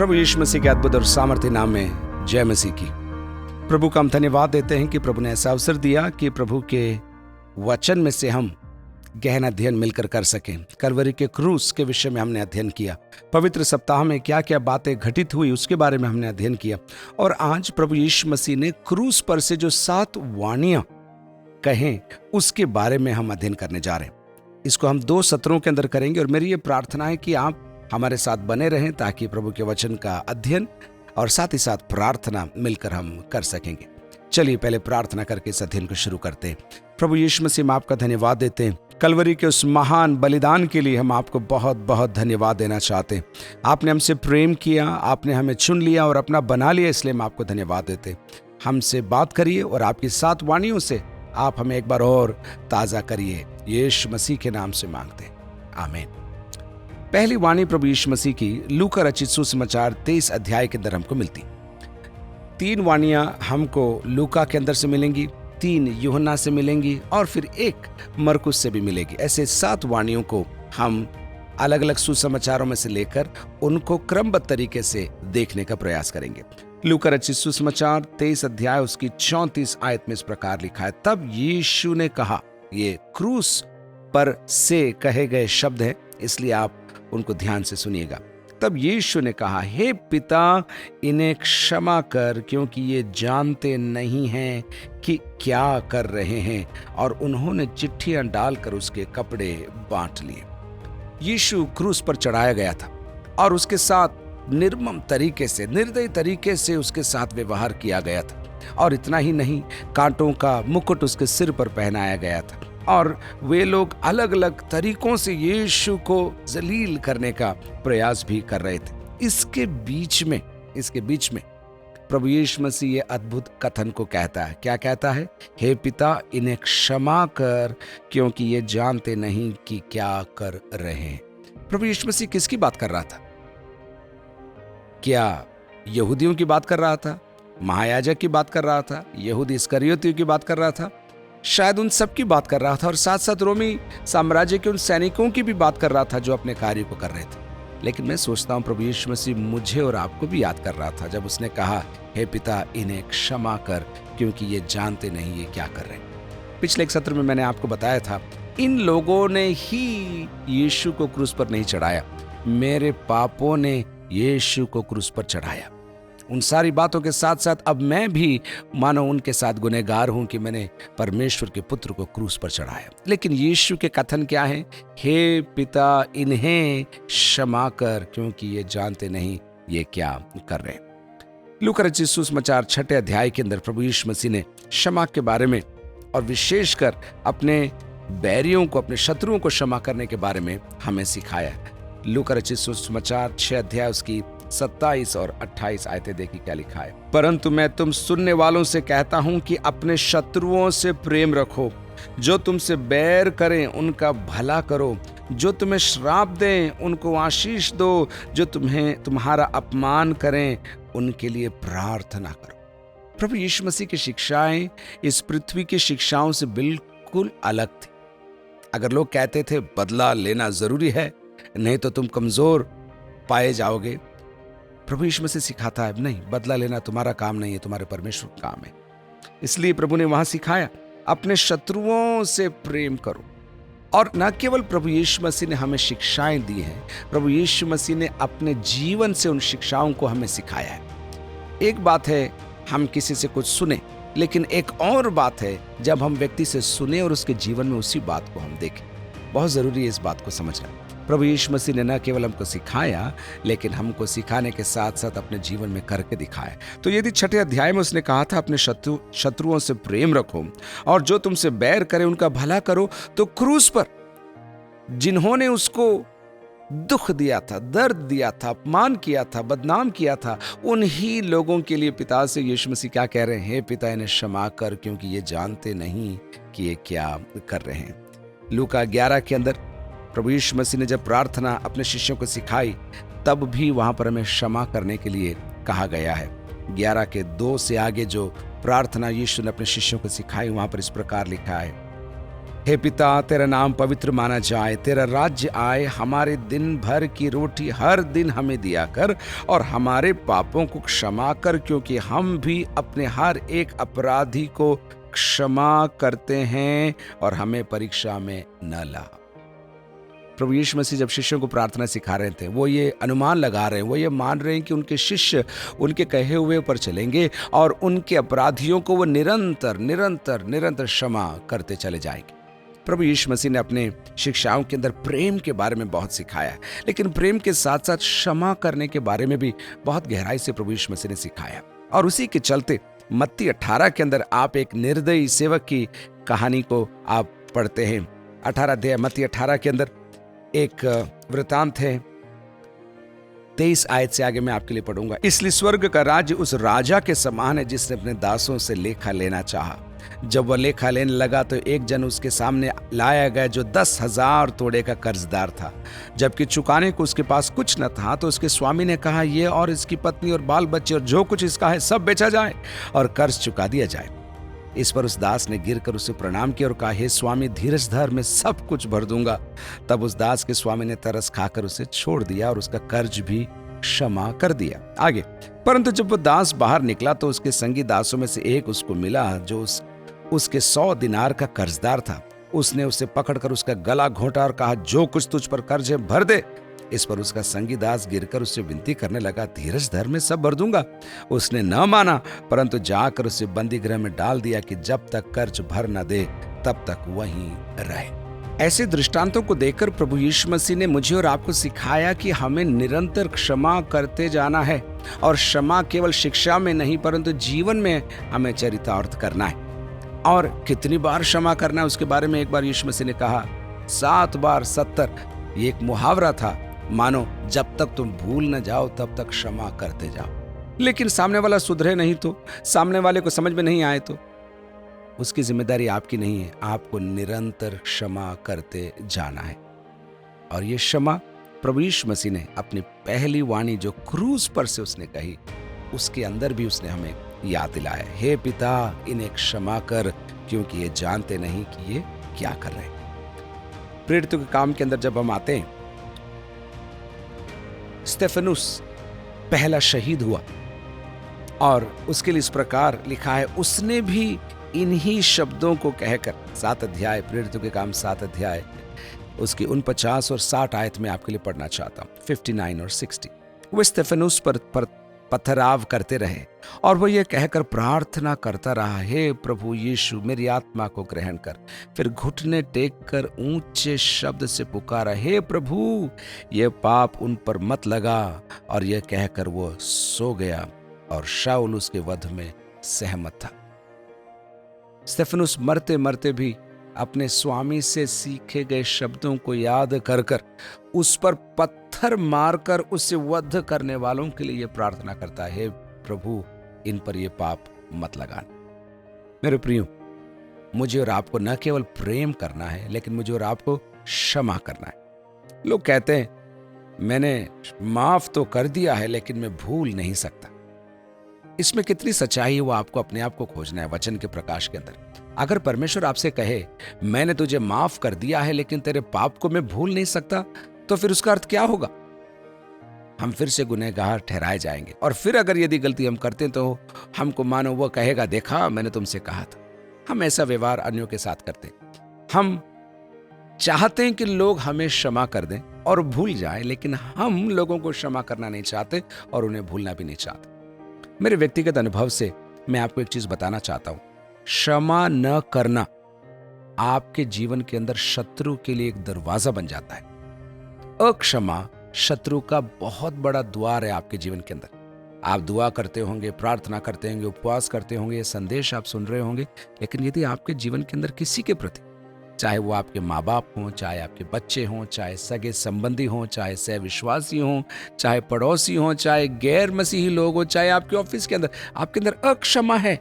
प्रभु यीशु मसीह के अद्भुत और सामर्थ्य नाम में जय मसीह की। प्रभु का हम धन्यवाद देते हैं कि प्रभु ने ऐसा अवसर दिया कि प्रभु के वचन में से हम गहन अध्ययन मिलकर कर सकें। कलवरी के क्रूस के विषय में हमने अध्ययन किया। पवित्र सप्ताह में क्या क्या बातें घटित हुई उसके बारे में हमने अध्ययन किया। और आज प्रभु यीशु मसीह ने क्रूस पर से जो 7 वाणियां कहें उसके बारे में हम अध्ययन करने जा रहे हैं। इसको हम 2 सत्रों के अंदर करेंगे और मेरी ये प्रार्थना है कि आप हमारे साथ बने रहें ताकि प्रभु के वचन का अध्ययन और साथ ही साथ प्रार्थना मिलकर हम कर सकेंगे। चलिए पहले प्रार्थना करके इस अध्ययन को शुरू करते हैं। प्रभु यीशु मसीह हम आपका धन्यवाद देते हैं। कलवरी के उस महान बलिदान के लिए हम आपको बहुत बहुत धन्यवाद देना चाहते हैं। आपने हमसे प्रेम किया, आपने हमें चुन लिया और अपना बना लिया, इसलिए हम आपको धन्यवाद देते हैं। हमसे बात करिए और आपकी 7 वाणियों से आप हमें एक बार और ताज़ा करिए। यीशु मसीह के नाम से मांगते हैं, आमीन। पहली वाणी प्रभु यीशु मसीह की लूका रचित सुसमाचार 23 अध्याय के अंदर हमको मिलती। 3 वाणियां हमको लूका के अंदर से मिलेंगी, 3 यूहन्ना से मिलेंगी और फिर 1 मरकुस से भी मिलेगी। ऐसे 7 वाणियों को हम अलग अलग सुसमाचारों में से लेकर उनको क्रमबद्ध तरीके से देखने का प्रयास करेंगे। लूका रचित सुसमाचार 23 अध्याय उसकी 34 आयत में इस प्रकार लिखा है, तब यीशु ने कहा, ये क्रूस पर से कहे गए शब्द हैं, इसलिए आप उनको ध्यान से सुनिएगा। तब यीशु ने कहा, हे पिता, इन्हें क्षमा कर, क्योंकि ये जानते नहीं हैं कि क्या कर रहे हैं। और उन्होंने चिट्ठियां डालकर उसके कपड़े बांट लिए। यीशु क्रूस पर चढ़ाया गया था और उसके साथ निर्मम तरीके से, निर्दयी तरीके से उसके साथ व्यवहार किया गया था। और इतना ही नहीं, कांटों का मुकुट उसके सिर पर पहनाया गया था। और वे लोग अलग अलग तरीकों से यीशु को जलील करने का प्रयास भी कर रहे थे। इसके बीच में प्रभु यीशु मसीह ये अद्भुत कथन को कहता है। क्या कहता है? हे पिता, इन्हें क्षमा कर, क्योंकि ये जानते नहीं कि क्या कर रहे हैं। प्रभु यीशु मसीह किसकी बात कर रहा था? क्या यहूदियों की बात कर रहा था? महायाजक की बात कर रहा था? यहूदी इस्करियोतियों की बात कर रहा था? शायद उन सब की बात कर रहा था और साथ साथ रोमी साम्राज्य के उन सैनिकों की भी बात कर रहा था जो अपने कार्य को कर रहे थे। लेकिन मैं सोचता हूं प्रभु यीशु मसीह मुझे और आपको भी याद कर रहा था जब उसने कहा, हे पिता, इन्हें क्षमा कर, क्योंकि ये जानते नहीं ये क्या कर रहे हैं। पिछले एक सत्र में मैंने आपको बताया था, इन लोगों ने ही यीशु को क्रूस पर नहीं चढ़ाया, मेरे पापों ने यीशु को क्रूस पर चढ़ाया। उन सारी बातों के साथ साथ अब मैं भी मानो उनके साथ गुनहगार हूं कि मैंने परमेश्वर के पुत्र को क्रूस पर चढ़ाया। लेकिन यीशु के कथन क्या है? हे पिता, इन्हें क्षमा कर, क्योंकि ये जानते नहीं ये क्या कर रहे हैं। लूका रचित सुसमाचार 6 अध्याय के अंदर प्रभु यीशु मसीह ने क्षमा के बारे में और विशेषकर अपने बैरियों को, अपने शत्रुओं को क्षमा करने के बारे में हमें सिखाया है। लूका रचित सुसमाचार 6 अध्याय उसकी 27 और 28 आयतें देखिए क्या लिखा है। परंतु मैं तुम सुनने वालों से कहता हूं कि अपने शत्रुओं से प्रेम रखो, जो तुमसे बैर करें उनका भला करो, जो तुम्हें श्राप दें उनको आशीष दो, जो तुम्हारा अपमान करें उनके लिए प्रार्थना करो। प्रभु यीशु मसीह की शिक्षाएं इस पृथ्वी की शिक्षाओं से बिल्कुल अलग थी। अगर लोग कहते थे बदला लेना जरूरी है, नहीं तो तुम कमजोर पाए जाओगे, प्रभु यीशु मसीह सिखाता है, नहीं, बदला लेना तुम्हारा काम नहीं है, तुम्हारे परमेश्वर का काम है। इसलिए प्रभु ने वहां सिखाया, अपने शत्रुओं से प्रेम करो। और न केवल प्रभु यीशु मसीह ने हमें शिक्षाएं दी हैं, प्रभु यीशु मसीह ने अपने जीवन से उन शिक्षाओं को हमें सिखाया है। एक बात है हम किसी से कुछ सुने, लेकिन एक और बात है जब हम व्यक्ति से सुने और उसके जीवन में उसी बात को हम देखें। बहुत जरूरी है इस बात को समझना। प्रभु यीशु मसीह ने न केवल हमको सिखाया, लेकिन हमको सिखाने के साथ साथ अपने जीवन में करके दिखाया। तो यदि 6 अध्याय में उसने कहा था अपने शत्रुओं से प्रेम रखो और जो तुमसे बैर करे उनका भला करो, तो क्रूस पर जिन्होंने उसको दुख दिया था, दर्द दिया था, अपमान किया था, बदनाम किया था, उन्हीं लोगों के लिए पिता से यीशु मसीह क्या कह रहे हैं? हे पिता, इन्हें क्षमा कर, क्योंकि ये जानते नहीं कि ये क्या कर रहे हैं। लूका 11 के अंदर प्रभु यीशु मसीह ने जब प्रार्थना अपने शिष्यों को सिखाई, तब भी वहां पर हमें क्षमा करने के लिए कहा गया है। 11 के 2 से आगे जो प्रार्थना यीशु ने अपने शिष्यों को सिखाई, वहां पर इस प्रकार लिखा है, हे पिता, तेरा नाम पवित्र माना जाए, तेरा राज्य आए, हमारे दिन भर की रोटी हर दिन हमें दिया कर और हमारे पापों को क्षमा कर, क्योंकि हम भी अपने हर एक अपराधी को क्षमा करते हैं, और हमें परीक्षा में न ला। प्रभु यीशु मसीह जब शिष्यों को प्रार्थना सिखा रहे थे, वो ये अनुमान लगा रहे हैं, वो ये मान रहे हैं कि उनके शिष्य उनके कहे हुए पर चलेंगे और उनके अपराधियों को वो निरंतर निरंतर निरंतर क्षमा करते चले जाएंगे। प्रभु यीशु मसीह ने अपने शिक्षाओं के अंदर प्रेम के बारे में बहुत सिखाया है, लेकिन प्रेम के साथ साथ क्षमा करने के बारे में भी बहुत गहराई से प्रभु यीशु मसीह ने सिखाया। और उसी के चलते मत्ती 18 के अंदर आप एक निर्दयी सेवक की कहानी को आप पढ़ते हैं। 18 अध्याय मत्ती 18 के अंदर एक वृतांत है, 23 आयत से आगे मैं आपके लिए पढ़ूंगा। इसलिए स्वर्ग का राज्य उस राजा के समान है जिसने अपने दासों से लेखा लेना चाहा। जब वह लेखा लेने लगा तो एक जन उसके सामने लाया गया जो 10,000 तोड़े का कर्जदार था। जबकि चुकाने को उसके पास कुछ न था, तो उसके स्वामी ने कहा, ये और इसकी पत्नी और बाल बच्चे और जो कुछ इसका है सब बेचा जाए और कर्ज चुका दिया जाए। इस पर उस दास ने गिरकर उसे प्रणाम किया और कहा, हे स्वामी, धीरज धर, मैं सब कुछ भर दूंगा। तब उस दास के स्वामी ने तरस खाकर उसे छोड़ दिया और उसका कर्ज भी क्षमा कर दिया। आगे, परंतु जब वो दास बाहर निकला तो उसके संगी दासों में से एक उसको मिला जो उसके 100 दिनार का कर्जदार था। उसने उसे पकड़कर उसका गला घोंटा और कहा, जो कुछ तुझ पर कर्ज है भर दे। इस पर उसका संगी दास गिरकर उससे विनती करने लगा, धीरज धर, मैं सब भर दूंगा। उसने न माना, परंतु जाकर उसे बंदी गृह में डाल दिया कि जब तक कर्ज भर न दे तब तक वहीं रहे। ऐसे दृष्टांतों को देखकर प्रभु यीशु मसीह ने मुझे और आपको सिखाया कि हमें निरंतर क्षमा करते जाना है, और क्षमा केवल शिक्षा में नहीं परंतु जीवन में हमें चरितार्थ करना है। और कितनी बार क्षमा करना है उसके बारे में एक बार यीशु मसीह ने कहा, 7 बार 70। ये एक मुहावरा था, मानो जब तक तुम भूल न जाओ तब तक क्षमा करते जाओ। लेकिन सामने वाला सुधरे नहीं तो, सामने वाले को समझ में नहीं आए तो उसकी जिम्मेदारी आपकी नहीं है, आपको निरंतर क्षमा करते जाना है। और ये क्षमा प्रभु यीशु मसीह ने अपनी पहली वाणी जो क्रूस पर से उसने कही, उसके अंदर भी उसने हमें याद दिलाया, हे पिता, इन्हें क्षमा कर, क्योंकि ये जानते नहीं कि ये क्या कर रहे हैं। प्रेरितों के काम के अंदर जब हम आते हैं, स्टेफनुस पहला शहीद हुआ और उसके लिए इस प्रकार लिखा है, उसने भी इन्हीं शब्दों को कहकर, 7 अध्याय प्रेरितों के काम 7 अध्याय उसकी 49 और 60 आयत में आपके लिए पढ़ना चाहता हूं, 59 और 60। वो स्टेफनुस पर पथराव करते रहे और वो ये कहकर प्रार्थना करता रहा, हे प्रभु यीशु, मेरी आत्मा को ग्रहण कर। फिर घुटने टेक कर ऊंचे शब्द से पुकारा, हे प्रभु, ये पाप उन पर मत लगा। और यह कहकर वो सो गया और शाऊल उसके वध में सहमत था। स्टेफनुस मरते मरते भी अपने स्वामी से सीखे गए शब्दों को याद कर कर उस पर पत्थर मारकर उसे वध करने वालों के लिए प्रार्थना करता है, हे प्रभु, इन पर ये पाप मत लगाना। मेरे प्रियो, मुझे और आपको न केवल प्रेम करना है, लेकिन मुझे और आपको क्षमा करना है। लोग कहते हैं, मैंने माफ तो कर दिया है लेकिन मैं भूल नहीं सकता। इसमें कितनी सच्चाई है वो आपको अपने आप को खोजना है वचन के प्रकाश के अंदर। अगर परमेश्वर आपसे कहे, मैंने तुझे माफ कर दिया है लेकिन तेरे पाप को मैं भूल नहीं सकता, तो फिर उसका अर्थ क्या होगा? हम फिर से गुनहगार ठहराए जाएंगे। और फिर अगर यदि गलती हम करते हैं तो हमको मानो वो कहेगा, देखा मैंने तुमसे कहा था। हम ऐसा व्यवहार अन्यों के साथ करते हैं। हम चाहते हैं कि लोग हमें क्षमा कर दें और भूल जाएं, लेकिन हम लोगों को क्षमा करना नहीं चाहते और उन्हें भूलना भी नहीं चाहते। मेरे व्यक्तिगत अनुभव से मैं आपको एक चीज बताना चाहता हूं, क्षमा न करना आपके जीवन के अंदर शत्रु के लिए एक दरवाजा बन जाता है। अक्षमा शत्रु का बहुत बड़ा द्वार है आपके जीवन के अंदर। आप दुआ करते होंगे, प्रार्थना करते होंगे, उपवास करते होंगे, ये संदेश आप सुन रहे होंगे, लेकिन यदि आपके जीवन के अंदर किसी के प्रति, चाहे वो आपके माँ बाप हों, चाहे आपके बच्चे हों, चाहे सगे संबंधी हों, चाहे सह विश्वासी हों, चाहे पड़ोसी हों, चाहे गैर मसीही लोग हों, चाहे आपके ऑफिस के अंदर आपके अंदर अक्षमा है,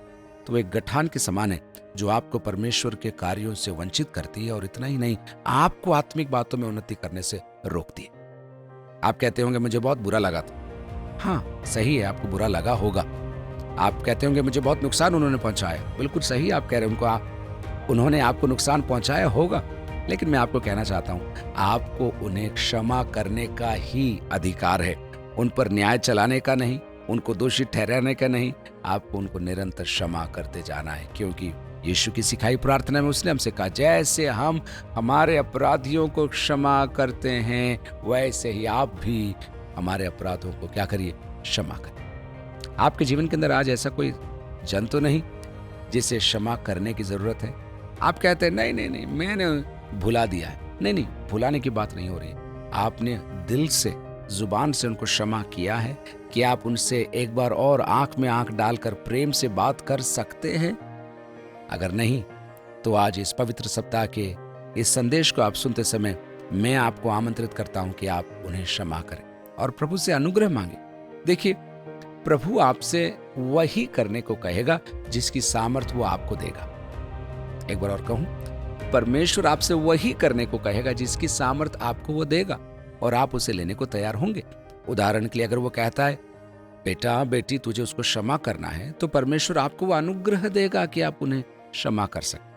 तो एक गठान के समान है जो आपको परमेश्वर के कार्यों से वंचित करती है। और इतना ही नहीं, आपको आत्मिक बातों में उन्नति करने से रोकती है। आप कहते होंगे, मुझे बहुत बुरा लगा था। हाँ, सही है, आपको बुरा लगा होगा। आप कहते होंगे, मुझे बहुत नुकसान उन्होंने पहुंचाया। बिल्कुल सही आप कह रहे हैं, उनको उन्होंने आपको नुकसान पहुंचाया होगा, लेकिन मैं आपको कहना चाहता हूं, आपको उन्हें क्षमा करने का ही अधिकार है, उन पर न्याय चलाने का नहीं, उनको दोषी ठहराने का नहीं। आपको उनको निरंतर क्षमा करते जाना है, क्योंकि यीशु की सिखाई प्रार्थना में उसने हमसे कहा, जैसे हम हमारे अपराधियों को क्षमा करते हैं, वैसे ही आप भी हमारे अपराधों को क्या करिए, क्षमा करें। आपके जीवन के अंदर आज ऐसा कोई जन तो नहीं जिसे क्षमा करने की जरूरत है? आप कहते हैं नहीं नहीं नहीं, मैंने भुला दिया है। नहीं नहीं, भुलाने की बात नहीं हो रही। आपने दिल से, जुबान से उनको क्षमा किया है कि आप उनसे एक बार और आंख में आंख डालकर प्रेम से बात कर सकते हैं? अगर नहीं, तो आज इस पवित्र सप्ताह के इस संदेश को आप सुनते समय मैं आपको आमंत्रित करता हूं कि आप उन्हें क्षमा करें और प्रभु से अनुग्रह मांगे। देखिए, प्रभु आपसे वही करने को कहेगा जिसकी सामर्थ वो आपको देगा। एक बार और कहूं, परमेश्वर आपसे वही करने को कहेगा जिसकी सामर्थ आपको वो देगा और आप उसे लेने को तैयार होंगे। उदाहरण के लिए, अगर वो कहता है बेटा बेटी तुझे उसको क्षमा करना है, तो परमेश्वर आपको वो अनुग्रह देगा कि आप उन्हें क्षमा कर सकें।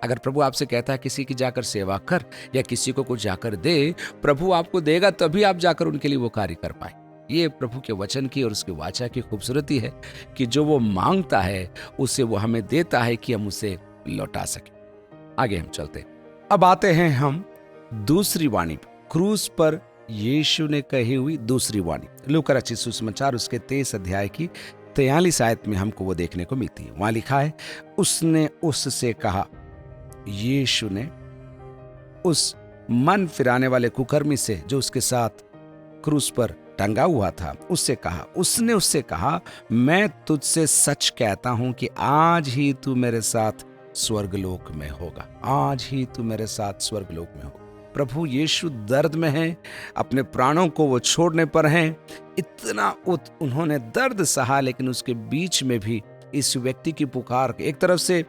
अगर प्रभु आपसे कहता है किसी की जाकर सेवा कर या किसी को कुछ जाकर दे, प्रभु आपको देगा, तभी आप जाकर उनके लिए वो कार्य कर पाए। ये प्रभु के वचन की और उसकी वाचा की खूबसूरती है कि जो वो मांगता है उसे वो हमें देता है कि हम उसे लौटा सके। आगे हम चलते, अब आते हैं हम दूसरी वाणी, क्रूस पर यीशु ने कही हुई दूसरी वाणी। लूका रचित सुसमाचार उसके 23 अध्याय की 43 आयत में हमको वो देखने को मिलती है। वहां लिखा है, उसने उससे कहा, यीशु ने उस मन फिराने वाले कुकर्मी से जो उसके साथ क्रूस पर टंगा हुआ था, उसने उससे कहा, मैं तुझसे सच कहता हूं कि आज ही तू मेरे साथ स्वर्गलोक में होगा। आज ही तू मेरे साथ स्वर्गलोक में होगा। प्रभु यीशु दर्द में हैं, अपने प्राणों को वो छोड़ने पर हैं। इतना उन्होंने दर्द सहा, लेकिन उसके बीच में भी इस व्यक्ति की पुकार, एक तरफ से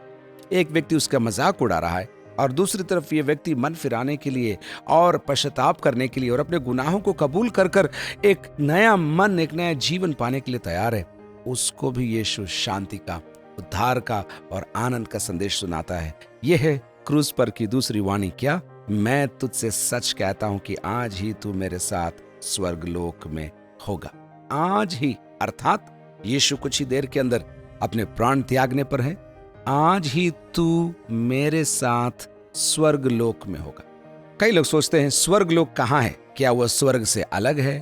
एक व्यक्ति उसका मजाक उड़ा रहा है और दूसरी तरफ ये व्यक्ति मन फिराने के लिए और पश्चाताप करने के लिए और अपने गुनाहों को कबूल कर कर एक नया मन, एक नया जीवन पाने के लिए तैयार है। उसको भी यीशु शांति का, उद्धार का और आनंद का संदेश सुनाता है। यह है क्रूस पर की दूसरी वाणी, क्या? मैं तुझसे सच कहता हूं कि आज ही तू मेरे साथ स्वर्गलोक में होगा। आज ही, अर्थात यीशु कुछ ही देर के अंदर अपने प्राण त्यागने पर है। आज ही तू मेरे साथ स्वर्गलोक में होगा। कई लोग सोचते हैं स्वर्गलोक कहाँ है? क्या वह स्वर्ग से अलग है?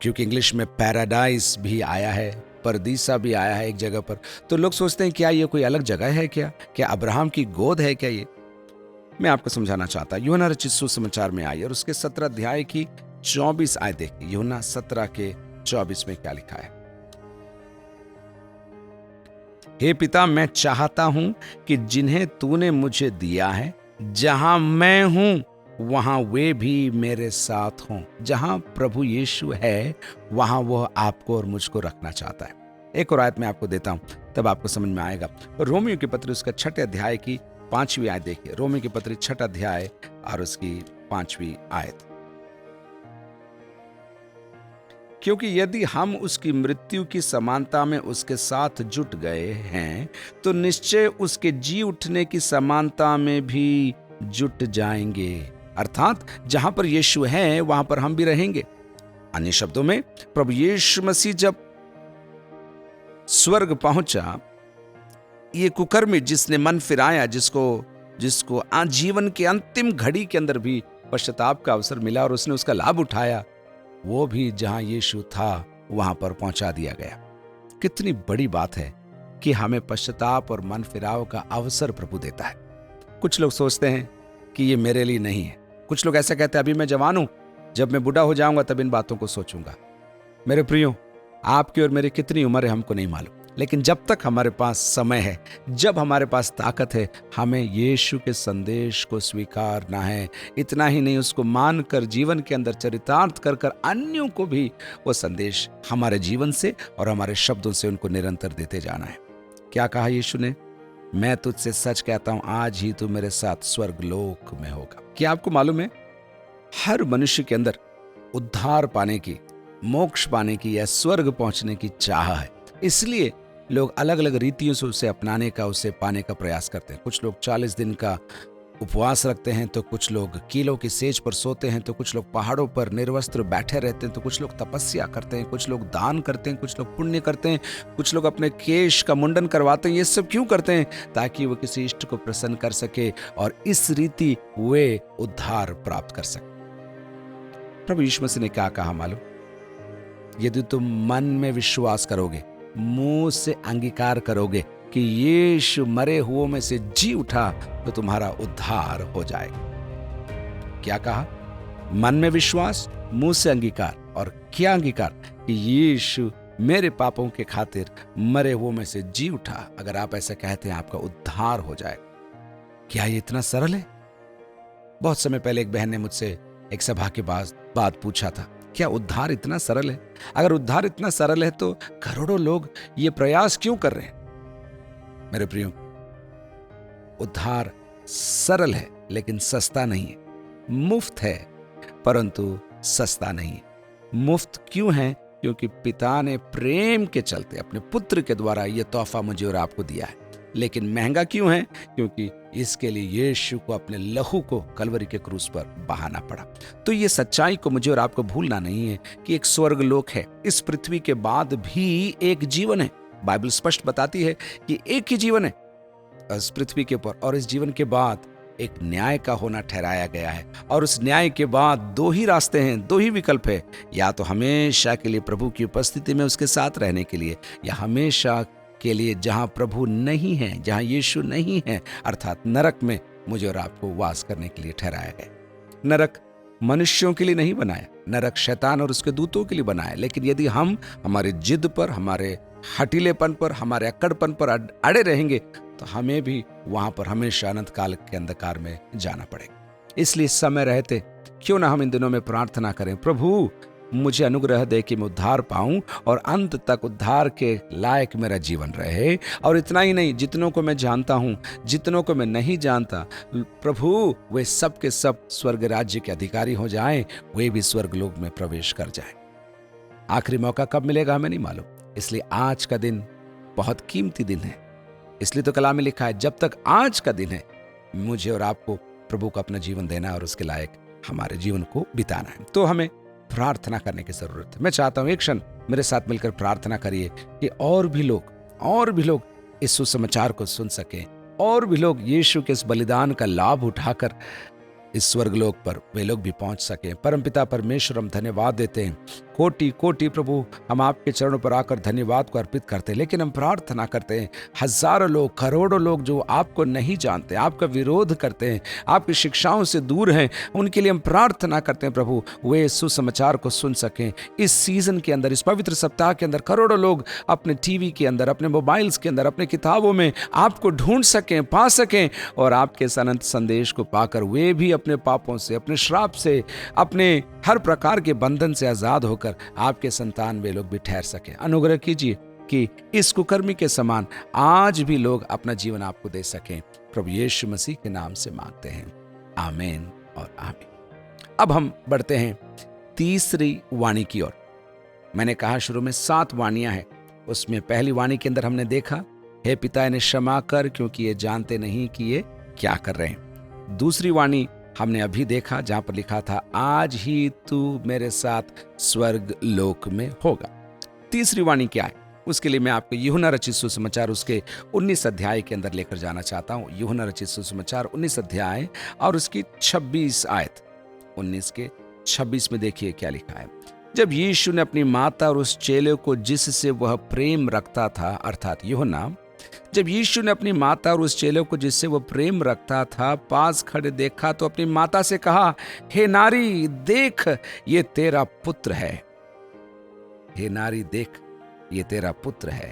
क्योंकि इंग्लिश में पैराडाइज भी आया है, परदीसा भी आया है एक जगह पर। तो लोग सोचते हैं क्या ये कोई अलग जगह है? क्या अब्राहम की गोद है क्या ये? मैं आपको समझाना चाहता हूं। यूहन्ना रचित सुसमाचार में आई और उसके 17 अध्याय की 24 आयत देखिए। यूहन्ना 17 के 24 में क्या लिखा है? हे पिता, मैं चाहता हूं कि जिन्हें तूने मुझे दिया है, जहां मैं हूं वहां वे भी मेरे साथ हों। जहां प्रभु यीशु है वहां वह आपको और मुझको रखना चाहता है। एक और आयत मैं आपको देता हूं, तब आपको समझ में आएगा। रोमियो के पत्र उसका 6 अध्याय की 5वीं आयत देखिए। रोमियो के पत्र 6 अध्याय और उसकी 5वीं आयत। क्योंकि यदि हम उसकी मृत्यु की समानता में उसके साथ जुट गए हैं, तो निश्चय उसके जी उठने की समानता में भी जुट जाएंगे। अर्थात जहां पर यीशु है वहां पर हम भी रहेंगे। अन्य शब्दों में, प्रभु यीशु मसीह जब स्वर्ग पहुंचा, ये कुकर्मी जिसने मन फिराया, जिसको जीवन के अंतिम घड़ी के अंदर भी पश्चाताप का अवसर मिला और उसने उसका लाभ उठाया, वो भी जहां यीशु था वहां पर पहुंचा दिया गया। कितनी बड़ी बात है कि हमें पश्चाताप और मन फिराव का अवसर प्रभु देता है। कुछ लोग सोचते हैं कि ये मेरे लिए नहीं है। कुछ लोग ऐसा कहते हैं, अभी मैं जवान हूं, जब मैं बूढ़ा हो जाऊंगा तब इन बातों को सोचूंगा। मेरे प्रियो, आपकी और मेरी कितनी उम्र है हमको नहीं मालूम, लेकिन जब तक हमारे पास समय है, जब हमारे पास ताकत है, हमें यीशु के संदेश को स्वीकारना है। इतना ही नहीं, उसको मानकर जीवन के अंदर चरितार्थ कर कर अन्यों को भी वो संदेश हमारे जीवन से और हमारे शब्दों से उनको निरंतर देते जाना है। क्या कहा यीशु ने? मैं तुझसे सच कहता हूं, आज ही तू मेरे साथ स्वर्गलोक में होगा। क्या आपको मालूम है, हर मनुष्य के अंदर उद्धार पाने की, मोक्ष पाने की या स्वर्ग पहुंचने की चाह है। इसलिए लोग अलग अलग रीतियों से उसे अपनाने का, उसे पाने का प्रयास करते हैं। कुछ लोग 40 दिन का उपवास रखते हैं, तो कुछ लोग कीलों की सेज पर सोते हैं, तो कुछ लोग पहाड़ों पर निर्वस्त्र बैठे रहते हैं, तो कुछ लोग तपस्या करते हैं, कुछ लोग दान करते हैं, कुछ लोग पुण्य करते हैं, कुछ लोग अपने केश का मुंडन करवाते हैं। ये सब क्यों करते हैं? ताकि वो किसी इष्ट को प्रसन्न कर सके और इस रीति वे उद्धार प्राप्त कर सके। प्रभु यीशु मसीह ने क्या कहा मालूम? यदि तुम मन में विश्वास करोगे, मुंह से अंगीकार करोगे कि यीशु मरे हुओं में से जी उठा, तो तुम्हारा उद्धार हो जाएगा। क्या कहा? मन में विश्वास, मुंह से अंगीकार। और क्या अंगीकार? कि यीशु मेरे पापों के खातिर मरे हुओं में से जी उठा। अगर आप ऐसा कहते हैं, आपका उद्धार हो जाएगा। क्या ये इतना सरल है? बहुत समय पहले एक बहन ने मुझसे एक सभा के बाद पूछा था, क्या उद्धार इतना सरल है? अगर उद्धार इतना सरल है तो करोड़ों लोग ये प्रयास क्यों कर रहे हैं? मेरे प्रियो, उद्धार सरल है लेकिन सस्ता नहीं है। मुफ्त है परंतु सस्ता नहीं है। मुफ्त क्यों है? क्योंकि पिता ने प्रेम के चलते अपने पुत्र के द्वारा यह तोहफा मुझे और आपको दिया है। लेकिन महंगा क्यों है? क्योंकि इसके लिए यीशु को अपने लहू को कलवरी के क्रूस पर बहाना पड़ा। तो ये सच्चाई को मुझे और आपको भूलना नहीं है कि एक स्वर्गलोक है। इस पृथ्वी के बाद भी एक जीवन है। बाइबल स्पष्ट बताती है कि एक ही जीवन है इस पृथ्वी के ऊपर, और इस जीवन के बाद एक न्याय का होना ठहराया गया है। और उस न्याय के बाद दो ही रास्ते हैं, दो ही विकल्प है। या तो हमेशा के लिए प्रभु की उपस्थिति में उसके साथ रहने के लिए, या हमेशा के लिए जहां प्रभु नहीं है, जहां यीशु नहीं है, अर्थात नरक में मुझे और आपको वास करने के लिए ठहराया गया। नरक मनुष्यों के लिए नहीं बनाया, नरक शैतान और उसके दूतों के लिए बनाया। लेकिन यदि हम हमारे जिद पर, हमारे हटीलेपन पर, हमारे अक्कड़पन पर अड़े रहेंगे, तो हमें भी वहां पर हमेशा अनंत काल के अंधकार में जाना पड़ेगा। इसलिए समय रहते क्यों ना हम इन दिनों में प्रार्थना करें, प्रभु मुझे अनुग्रह दे कि मैं उद्धार पाऊं और अंत तक उद्धार के लायक मेरा जीवन रहे। और इतना ही नहीं, जितनों को मैं जानता हूं, जितनों को मैं नहीं जानता, प्रभु वे सब के सब स्वर्ग राज्य के अधिकारी हो जाएं, वे भी स्वर्ग लोक में प्रवेश कर जाएं। आखिरी मौका कब मिलेगा हमें नहीं मालूम। इसलिए आज का दिन बहुत कीमती दिन है। इसलिए तो कलाम में लिखा है, जब तक आज का दिन है, मुझे और आपको प्रभु को अपना जीवन देना और उसके लायक हमारे जीवन को बिताना है। तो हमें प्रार्थना करने की जरूरत है। मैं चाहता हूं एक क्षण मेरे साथ मिलकर प्रार्थना करिए कि और भी लोग इस सुसमाचार को सुन सकें, और भी लोग यीशु के इस बलिदान का लाभ उठाकर इस स्वर्गलोक पर वे लोग भी पहुंच सकें। परमपिता परमेश्वर, हम धन्यवाद देते हैं। कोटि कोटि प्रभु हम आपके चरणों पर आकर धन्यवाद को अर्पित करते हैं। लेकिन हम प्रार्थना करते हैं, हजारों लोग, करोड़ों लोग जो आपको नहीं जानते, आपका विरोध करते हैं, आपकी शिक्षाओं से दूर हैं, उनके लिए हम प्रार्थना करते हैं प्रभु वे सुसमाचार को सुन सकें। इस सीजन के अंदर, इस पवित्र सप्ताह के अंदर करोड़ों लोग अपने टीवी के अंदर, अपने मोबाइल्स के अंदर, अपने किताबों में आपको ढूंढ सकें, पा सकें, और आपके इस अनंत संदेश को पाकर वे भी अपने पापों से, अपने श्राप से, अपने हर प्रकार के बंधन से आजाद होकर आपके संतान वे लोग भी ठहर सके। अनुग्रह कीजिए कि इस कुकर्मी के समान आज भी लोग अपना जीवन आपको दे सकें। प्रभु यीशु मसीह के नाम से मांगते हैं, आमीन और आमीन। अब हम बढ़ते हैं तीसरी वाणी की ओर। मैंने कहा शुरू में 7 वाणियां हैं। उसमें पहली वाणी के अंदर हमने देखा, हे पिता इन्हें क्षमा कर क्योंकि ये जानते नहीं कि ये क्या कर रहे हैं। दूसरी वाणी हमने अभी देखा जहां पर लिखा था, आज ही तू मेरे साथ स्वर्ग लोक में होगा। तीसरी वाणी क्या है? उसके लिए मैं आपको यूहन्ना रचित सुसमाचार उसके 19 अध्याय के अंदर लेकर जाना चाहता हूं। यूहन्ना रचित सुसमाचार 19 अध्याय और उसकी 26 आयत। 19 के 26 में देखिए क्या लिखा है। जब यीशु ने अपनी माता और उस चेले को जिससे वह प्रेम रखता था, अर्थात यूहन्ना, जब यीशु ने अपनी माता और उस चेले को जिससे वह प्रेम रखता था पास खड़े देखा, तो अपनी माता से कहा, हे नारी देख ये तेरा पुत्र है। हे नारी देख ये तेरा पुत्र है।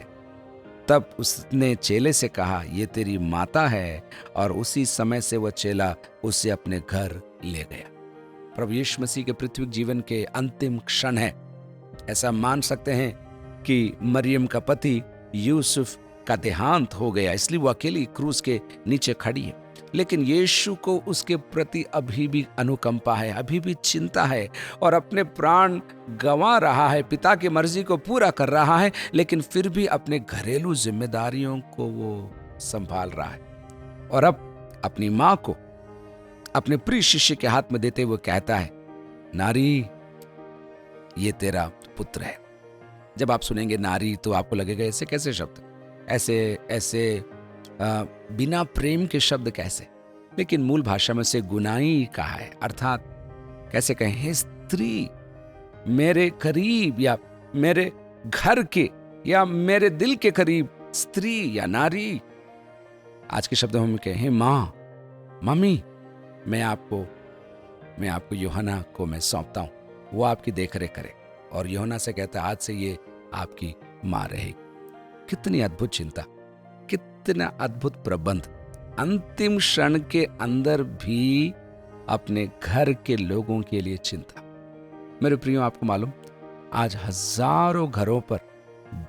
तब उसने चेले से कहा, ये तेरी माता है। और उसी समय से वह चेला उसे अपने घर ले गया। प्रभु यीशु मसीह के पृथ्वी जीवन के अंतिम क्षण है। ऐसा मान सकते हैं कि मरियम का पति यूसुफ का देहांत हो गया, इसलिए वो अकेली क्रूस के नीचे खड़ी है। लेकिन यीशु को उसके प्रति अभी भी अनुकंपा है, अभी भी चिंता है और अपने प्राण गंवा रहा है, पिता की मर्जी को पूरा कर रहा है, लेकिन फिर भी अपने घरेलू जिम्मेदारियों को वो संभाल रहा है। और अब अपनी मां को अपने प्रिय शिष्य के हाथ में देते हुए कहता है, नारी, ये तेरा पुत्र है। जब आप सुनेंगे नारी तो आपको लगेगा ऐसे कैसे शब्द, ऐसे बिना प्रेम के शब्द कैसे, लेकिन मूल भाषा में से गुनाई कहा है, अर्थात कैसे कहें, हे स्त्री, मेरे करीब या मेरे घर के या मेरे दिल के करीब स्त्री या नारी। आज के शब्दों में कहें, हे मां, मम्मी, मैं आपको यूहन्ना को मैं सौंपता हूं, वो आपकी देखरेख करे। और यूहन्ना से कहता है, आज से ये आपकी मां रहेगी। कितनी अद्भुत चिंता, कितना अद्भुत प्रबंध, अंतिम क्षण के अंदर भी अपने घर के लोगों के लिए चिंता। मेरे प्रियो, आपको मालूम, आज हजारों घरों पर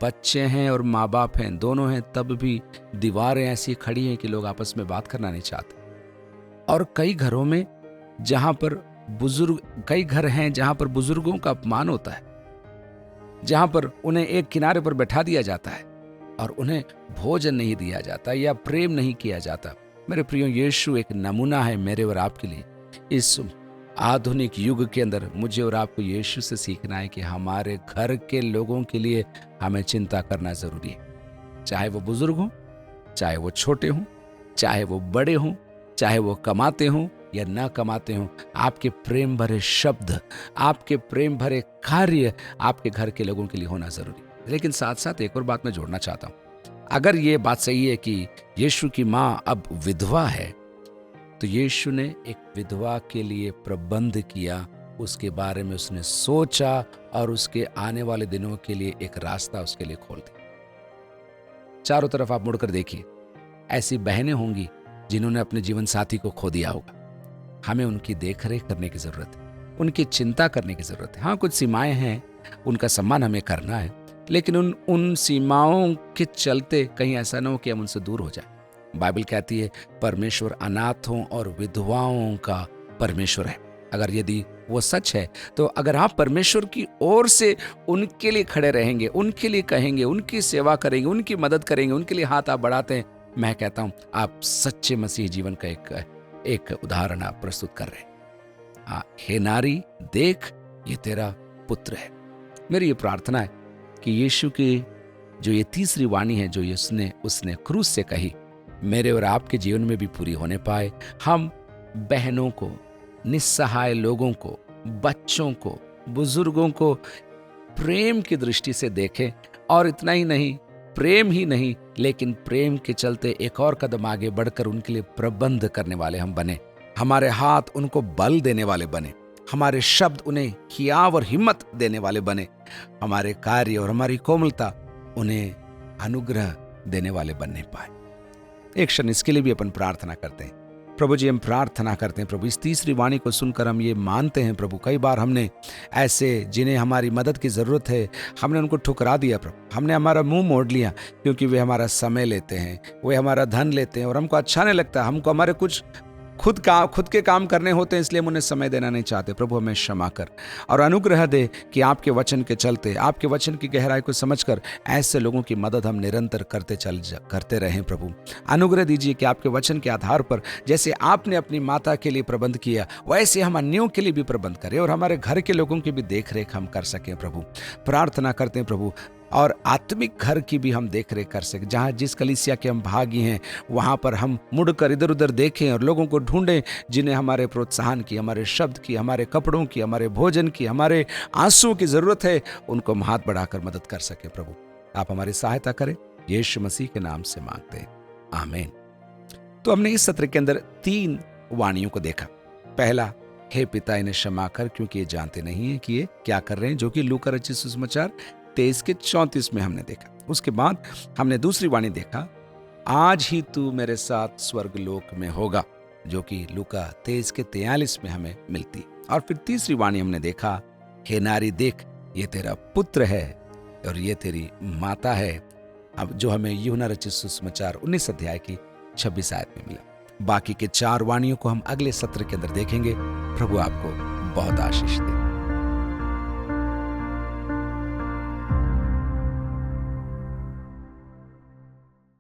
बच्चे हैं और माँ बाप हैं, दोनों हैं, तब भी दीवारें ऐसी खड़ी हैं कि लोग आपस में बात करना नहीं चाहते। और कई घरों में कई घर हैं जहां पर बुजुर्गों का अपमान होता है, जहां पर उन्हें एक किनारे पर बैठा दिया जाता है और उन्हें भोजन नहीं दिया जाता या प्रेम नहीं किया जाता। मेरे प्रियो, यीशु एक नमूना है मेरे और आपके लिए। इस आधुनिक युग के अंदर मुझे और आपको यीशु से सीखना है कि हमारे घर के लोगों के लिए हमें चिंता करना जरूरी है, चाहे वो बुजुर्ग हों, चाहे वो छोटे हों, चाहे वो बड़े हों, चाहे वो कमाते हों या ना कमाते हों। आपके प्रेम भरे शब्द, आपके प्रेम भरे कार्य आपके घर के लोगों के लिए होना जरूरी है। लेकिन साथ साथ एक और बात मैं जोड़ना चाहता हूं। अगर ये बात सही है कि यीशु की मां अब विधवा है, तो यीशु ने एक विधवा के लिए प्रबंध किया, उसके बारे में उसने सोचा और उसके आने वाले दिनों के लिए एक रास्ता उसके लिए खोल दिया। चारों तरफ आप मुड़कर देखिए, ऐसी बहनें होंगी जिन्होंने अपने जीवन साथी को खो दिया होगा। हमें उनकी देखरेख करने की जरूरत है, उनकी चिंता करने की जरूरत है। हाँ, कुछ सीमाएं हैं, उनका सम्मान हमें करना है, लेकिन उन सीमाओं के चलते कहीं ऐसा ना हो कि हम उनसे दूर हो जाए। बाइबल कहती है, परमेश्वर अनाथों और विधवाओं का परमेश्वर है। अगर यदि वो सच है, तो अगर आप परमेश्वर की ओर से उनके लिए खड़े रहेंगे, उनके लिए कहेंगे, उनकी सेवा करेंगे, उनकी मदद करेंगे, उनके लिए हाथ आप बढ़ाते हैं, मैं कहता हूं आप सच्चे मसीह जीवन का एक उदाहरण आप प्रस्तुत कर रहे हैं। हाँ, हे नारी, देख, ये तेरा पुत्र है। मेरी ये प्रार्थना है कि यीशु की जो ये तीसरी वाणी है जो उसने क्रूस से कही, मेरे और आपके जीवन में भी पूरी होने पाए। हम बहनों को, निस्सहाय लोगों को, बच्चों को, बुजुर्गों को प्रेम की दृष्टि से देखें। और इतना ही नहीं, प्रेम ही नहीं, लेकिन प्रेम के चलते एक और कदम आगे बढ़कर उनके लिए प्रबंध करने वाले हम बने। हमारे हाथ उनको बल देने वाले बने, हमारे शब्द उन्हें हियाव और हिम्मत देने वाले बने, हमारे कार्य और हमारी कोमलता उन्हें अनुग्रह देने वाले बनने पाए। एक क्षण इसके लिए भी अपन प्रार्थना करते हैं। प्रभु जी, हम प्रार्थना करते हैं प्रभु, इस तीसरी वाणी को सुनकर हम ये मानते हैं प्रभु, कई बार हमने ऐसे जिन्हें हमारी मदद की ज़रूरत है, हमने उनको ठुकरा दिया प्रभु, हमने हमारा मुंह मोड़ लिया, क्योंकि वे हमारा समय लेते हैं, वे हमारा धन लेते हैं और हमको अच्छा नहीं लगता। हमको हमारे कुछ खुद के काम करने होते हैं, इसलिए हम उन्हें समय देना नहीं चाहते। प्रभु, हमें क्षमा कर और अनुग्रह दे कि आपके वचन के चलते, आपके वचन की गहराई को समझकर ऐसे लोगों की मदद हम निरंतर करते रहें। प्रभु, अनुग्रह दीजिए कि आपके वचन के आधार पर जैसे आपने अपनी माता के लिए प्रबंध किया, वैसे हम अन्यों के लिए भी प्रबंध करें और हमारे घर के लोगों की भी देख रेख हम कर सकें। प्रभु, प्रार्थना करते हैं प्रभु, और आत्मिक घर की भी हम देख रेख कर सकें। जहाँ जिस कलीसिया के हम भागी हैं, वहाँ पर हम मुड़कर इधर उधर देखें और लोगों को ढूंढें जिन्हें हमारे प्रोत्साहन की, हमारे शब्द की, हमारे कपड़ों की, हमारे भोजन की, हमारे आंसुओं की जरूरत है, उनको हम हाथ बढ़ाकर मदद कर सके। प्रभु, आप हमारी सहायता करें, यीशु मसीह के नाम से मांगते हैं, आमीन। तो हमने इस सत्र के अंदर 3 वाणियों को देखा। पहला, हे पिता, इन्हें क्षमा कर क्योंकि ये जानते नहीं है कि ये क्या कर रहे हैं, जो कि लूका रचित सुसमाचार 23:34 में हमने देखा। उसके बाद हमने दूसरी वाणी देखा, आज ही तू मेरे साथ स्वर्ग लोक में होगा, जो कि लूका 23:43 में हमें मिलती। और फिर तीसरी वाणी हमने देखा, हे नारी, देख, ये तेरा पुत्र है और ये तेरी माता है, अब जो हमें यूहन्ना रचित सुसमाचार 19 अध्याय की 26 आयत में मिला। बाकी के 4 वाणियों को हम अगले सत्र के अंदर देखेंगे। प्रभु आपको बहुत आशीष दे।